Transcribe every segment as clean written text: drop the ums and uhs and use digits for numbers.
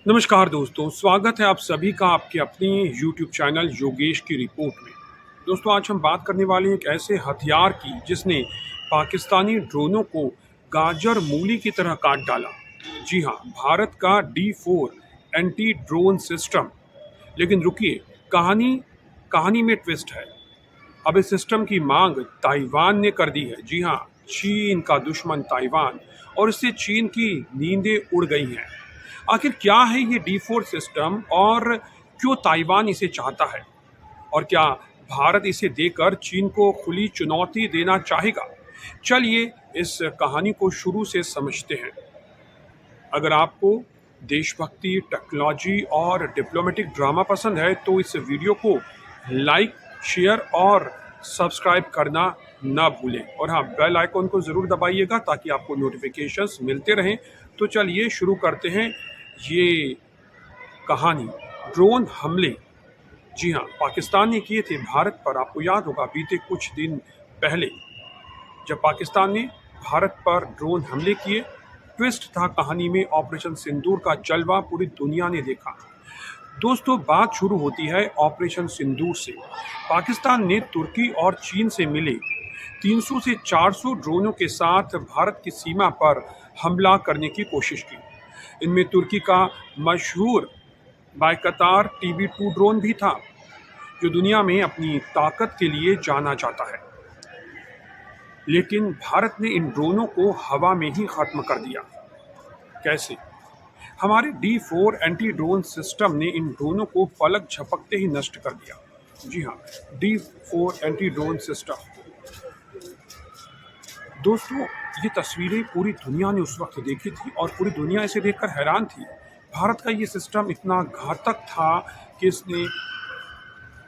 नमस्कार दोस्तों, स्वागत है आप सभी का आपके अपने YouTube चैनल योगेश की रिपोर्ट में। दोस्तों, आज हम बात करने वाले हैं एक ऐसे हथियार की जिसने पाकिस्तानी ड्रोनों को गाजर मूली की तरह काट डाला। जी हाँ, भारत का D4 एंटी ड्रोन सिस्टम। लेकिन रुकिए, कहानी कहानी में ट्विस्ट है। अब इस सिस्टम की मांग ताइवान ने कर दी है। जी हाँ, चीन का दुश्मन ताइवान, और इससे चीन की नींदें उड़ गई हैं। आखिर क्या है ये D4 सिस्टम और क्यों ताइवान इसे चाहता है? और क्या भारत इसे देकर चीन को खुली चुनौती देना चाहेगा? चलिए इस कहानी को शुरू से समझते हैं। अगर आपको देशभक्ति, टेक्नोलॉजी और डिप्लोमेटिक ड्रामा पसंद है तो इस वीडियो को लाइक, शेयर और सब्सक्राइब करना ना भूलें। और हाँ, बेल आइकॉन को ज़रूर दबाइएगा ताकि आपको नोटिफिकेशंस मिलते रहें। तो चलिए शुरू करते हैं ये कहानी। ड्रोन हमले। जी हाँ, पाकिस्तान ने किए थे भारत पर। आपको याद होगा बीते कुछ दिन पहले जब पाकिस्तान ने भारत पर ड्रोन हमले किए। ट्विस्ट था कहानी में, ऑपरेशन सिंदूर का जलवा पूरी दुनिया ने देखा। दोस्तों, बात शुरू होती है ऑपरेशन सिंदूर से। पाकिस्तान ने तुर्की और चीन से मिले 300 से 400 ड्रोनों के साथ भारत की सीमा पर हमला करने की कोशिश की। इनमें तुर्की का मशहूर बायकतार TB2 ड्रोन भी था, जो दुनिया में अपनी ताकत के लिए जाना जाता है। लेकिन भारत ने इन ड्रोनों को हवा में ही खत्म कर दिया। कैसे? हमारे D4 एंटी ड्रोन सिस्टम ने इन ड्रोनों को पलक झपकते ही नष्ट कर दिया। जी हाँ, D4 एंटी ड्रोन सिस्टम। दोस्तों, ये तस्वीरें पूरी दुनिया ने उस वक्त देखी थी और पूरी दुनिया इसे देखकर हैरान थी। भारत का ये सिस्टम इतना घातक था कि इसने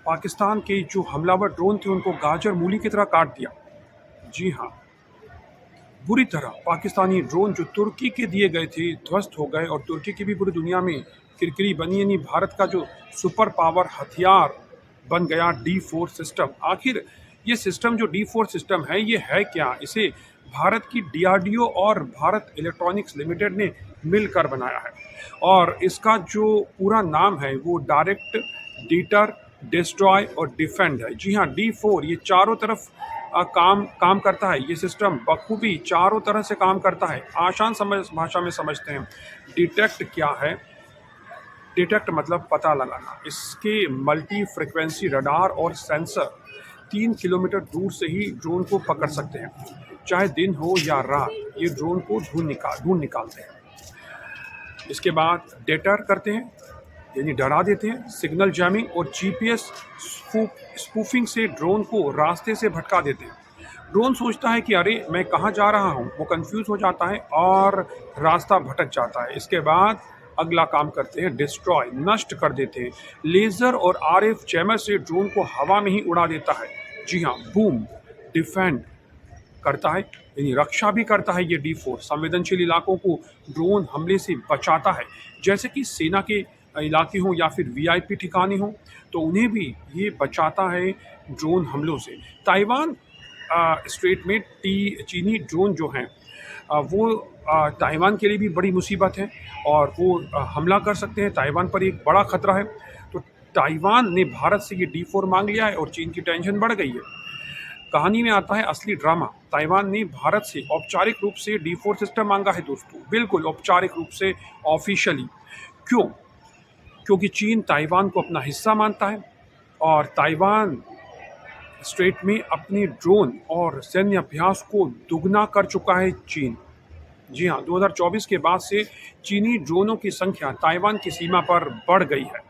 पाकिस्तान के जो हमलावर ड्रोन थे उनको गाजर मूली की तरह काट दिया। जी हाँ, बुरी तरह पाकिस्तानी ड्रोन जो तुर्की के दिए गए थे ध्वस्त हो गए, और तुर्की की भी पूरी दुनिया में किरकिरी बनी। यानी भारत का जो सुपर पावर हथियार बन गया D4 सिस्टम। आखिर ये सिस्टम जो D4 सिस्टम है, ये है क्या? इसे भारत की DRDO और भारत इलेक्ट्रॉनिक्स लिमिटेड ने मिलकर बनाया है, और इसका जो पूरा नाम है वो डायरेक्ट, डिटर, डिस्ट्रॉय और डिफेंड है। जी हाँ, D4 ये चारों तरफ काम करता है। ये सिस्टम बखूबी चारों तरह से काम करता है। आसान भाषा में समझते हैं। डिटेक्ट क्या है? डिटेक्ट मतलब पता लगाना। इसके मल्टी फ्रिक्वेंसी रडार और सेंसर 3 किलोमीटर दूर से ही ड्रोन को पकड़ सकते हैं। चाहे दिन हो या रात, ये ड्रोन को ढूंढ निकालते हैं। इसके बाद डेटर करते हैं, यानी डरा देते हैं। सिग्नल जैमिंग और GPS स्पूफिंग से ड्रोन को रास्ते से भटका देते हैं। ड्रोन सोचता है कि अरे मैं कहाँ जा रहा हूँ, वो कंफ्यूज हो जाता है और रास्ता भटक जाता है। इसके बाद अगला काम करते हैं डिस्ट्रॉय, नष्ट कर देते हैं। लेज़र और RF जैमर से ड्रोन को हवा में ही उड़ा देता है। जी हाँ, बूम। डिफेंड करता है, यानी रक्षा भी करता है। ये D4 संवेदनशील इलाकों को ड्रोन हमले से बचाता है, जैसे कि सेना के इलाके हों या फिर VIP ठिकाने हों, तो उन्हें भी ये बचाता है ड्रोन हमलों से। ताइवान स्ट्रेट में चीनी ड्रोन जो हैं वो ताइवान के लिए भी बड़ी मुसीबत है, और वो हमला कर सकते हैं। ताइवान पर एक बड़ा खतरा है। तो ताइवान ने भारत से ये D4 मांग लिया है और चीन की टेंशन बढ़ गई है। कहानी में आता है असली ड्रामा। ताइवान ने भारत से औपचारिक रूप से D4 सिस्टम मांगा है दोस्तों, बिल्कुल औपचारिक रूप से, ऑफिशियली। क्यों? क्योंकि चीन ताइवान को अपना हिस्सा मानता है, और ताइवान स्ट्रेट में अपने ड्रोन और सैन्य अभ्यास को दुगना कर चुका है चीन। जी हाँ, 2024 के बाद से चीनी ड्रोनों की संख्या ताइवान की सीमा पर बढ़ गई है।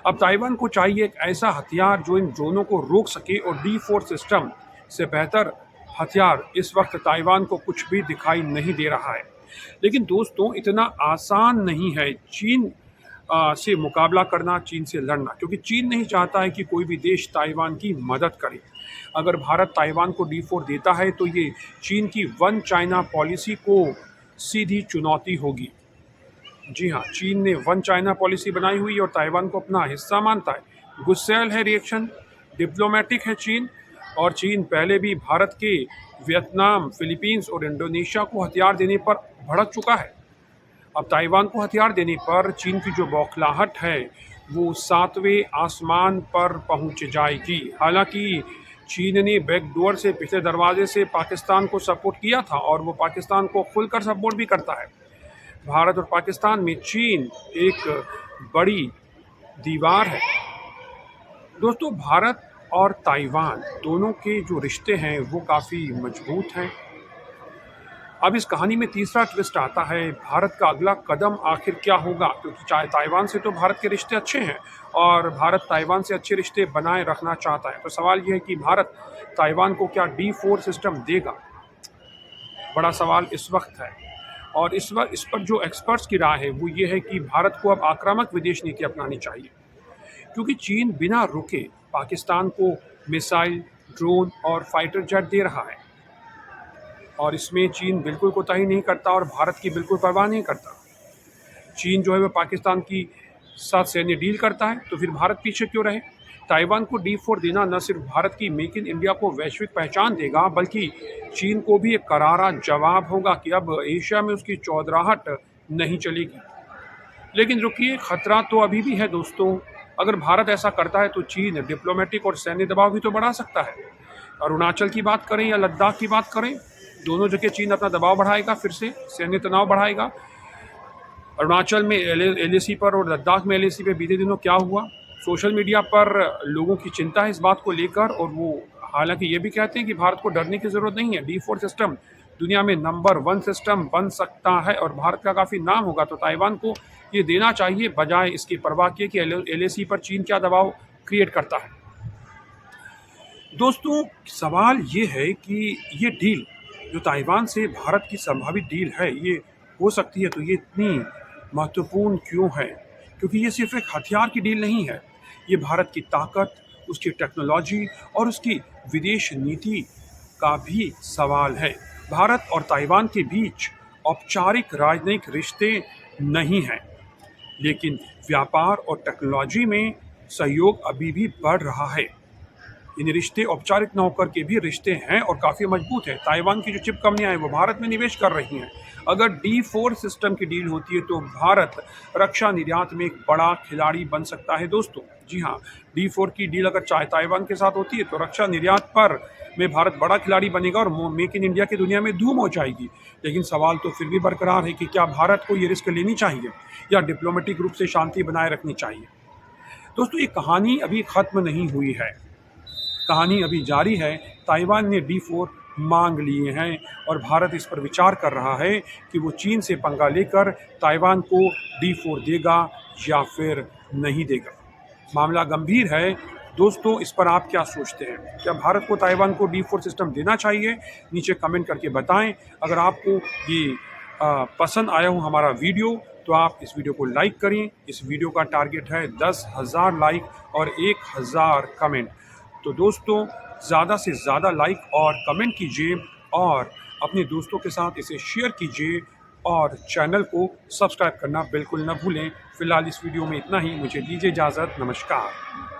अब ताइवान को चाहिए एक ऐसा हथियार जो इन ड्रोनों को रोक सके, और D4 सिस्टम से बेहतर हथियार इस वक्त ताइवान को कुछ भी दिखाई नहीं दे रहा है। लेकिन दोस्तों, इतना आसान नहीं है चीन से मुकाबला करना, चीन से लड़ना, क्योंकि चीन नहीं चाहता है कि कोई भी देश ताइवान की मदद करे। अगर भारत ताइवान को D4 देता है तो ये चीन की वन चाइना पॉलिसी को सीधी चुनौती होगी। जी हाँ, चीन ने वन चाइना पॉलिसी बनाई हुई है और ताइवान को अपना हिस्सा मानता है। गुस्सैल है रिएक्शन, डिप्लोमेटिक है चीन, और चीन पहले भी भारत के वियतनाम, फिलीपींस और इंडोनेशिया को हथियार देने पर भड़क चुका है। अब ताइवान को हथियार देने पर चीन की जो बौखलाहट है वो 7वें आसमान पर पहुंच जाएगी। हालांकि चीन ने बैकडोर से, पिछले दरवाजे से पाकिस्तान को सपोर्ट किया था और वो पाकिस्तान को खुलकर सपोर्ट भी करता है। भारत और पाकिस्तान में चीन एक बड़ी दीवार है। दोस्तों, भारत और ताइवान दोनों के जो रिश्ते हैं वो काफ़ी मजबूत हैं। अब इस कहानी में तीसरा ट्विस्ट आता है, भारत का अगला कदम आखिर क्या होगा, क्योंकि चाहे ताइवान से तो भारत के रिश्ते अच्छे हैं और भारत ताइवान से अच्छे रिश्ते बनाए रखना चाहता है। तो सवाल यह है कि भारत ताइवान को क्या D4 सिस्टम देगा, बड़ा सवाल इस वक्त है। और इस पर जो एक्सपर्ट्स की राय है वो ये है कि भारत को अब आक्रामक विदेश नीति अपनानी चाहिए, क्योंकि चीन बिना रुके पाकिस्तान को मिसाइल, ड्रोन और फाइटर जेट दे रहा है और इसमें चीन बिल्कुल कोताही नहीं करता और भारत की बिल्कुल परवाह नहीं करता। चीन जो है वो पाकिस्तान की साथ सैन्य डील करता है, तो फिर भारत पीछे क्यों रहे। ताइवान को D4 देना न सिर्फ भारत की मेक इन इंडिया को वैश्विक पहचान देगा, बल्कि चीन को भी एक करारा जवाब होगा कि अब एशिया में उसकी चौधराहट नहीं चलेगी। लेकिन रुकिए, खतरा तो अभी भी है दोस्तों। अगर भारत ऐसा करता है तो चीन डिप्लोमेटिक और सैन्य दबाव भी तो बढ़ा सकता है। अरुणाचल की बात करें या लद्दाख की बात करें, दोनों जगह चीन अपना दबाव बढ़ाएगा, फिर से सैन्य तनाव बढ़ाएगा। अरुणाचल में LAC पर और लद्दाख में LAC पे बीते दिनों क्या हुआ, सोशल मीडिया पर लोगों की चिंता है इस बात को लेकर, और वो हालांकि ये भी कहते हैं कि भारत को डरने की ज़रूरत नहीं है। D4 सिस्टम दुनिया में नंबर 1 सिस्टम बन सकता है और भारत का काफ़ी नाम होगा, तो ताइवान को ये देना चाहिए, बजाय इसकी परवाह किए कि LAC पर चीन क्या दबाव क्रिएट करता है। दोस्तों, सवाल ये है कि ये डील जो ताइवान से भारत की संभावित डील है, ये हो सकती है तो ये इतनी महत्वपूर्ण क्यों है, क्योंकि ये सिर्फ एक हथियार की डील नहीं है, ये भारत की ताकत, उसकी टेक्नोलॉजी और उसकी विदेश नीति का भी सवाल है। भारत और ताइवान के बीच औपचारिक राजनयिक रिश्ते नहीं हैं, लेकिन व्यापार और टेक्नोलॉजी में सहयोग अभी भी बढ़ रहा है। इन रिश्ते औपचारिक न होकर के भी रिश्ते हैं और काफ़ी मजबूत है। ताइवान की जो चिप कंपनियां हैं वो भारत में निवेश कर रही हैं। अगर D4 सिस्टम की डील होती है तो भारत रक्षा निर्यात में एक बड़ा खिलाड़ी बन सकता है दोस्तों। जी हाँ, D4 की डील अगर चाहे ताइवान के साथ होती है तो रक्षा निर्यात पर में भारत बड़ा खिलाड़ी बनेगा और मेक इन इंडिया की दुनिया में धूम हो जाएगी। लेकिन सवाल तो फिर भी बरकरार है कि क्या भारत को ये रिस्क लेनी चाहिए या डिप्लोमेटिक रूप से शांति बनाए रखनी चाहिए। दोस्तों, ये कहानी अभी ख़त्म नहीं हुई है, कहानी अभी जारी है। ताइवान ने D4 मांग लिए हैं और भारत इस पर विचार कर रहा है कि वो चीन से पंगा लेकर ताइवान को D4 देगा या फिर नहीं देगा। मामला गंभीर है दोस्तों, इस पर आप क्या सोचते हैं? क्या भारत को ताइवान को D4 सिस्टम देना चाहिए? नीचे कमेंट करके बताएं। अगर आपको ये पसंद आया हो हमारा वीडियो तो आप इस वीडियो को लाइक करें। इस वीडियो का टारगेट है 10,000 लाइक और 1,000 कमेंट। तो दोस्तों, ज़्यादा से ज़्यादा लाइक और कमेंट कीजिए और अपने दोस्तों के साथ इसे शेयर कीजिए और चैनल को सब्सक्राइब करना बिल्कुल न भूलें। फ़िलहाल इस वीडियो में इतना ही, मुझे दीजिए इजाज़त, नमस्कार।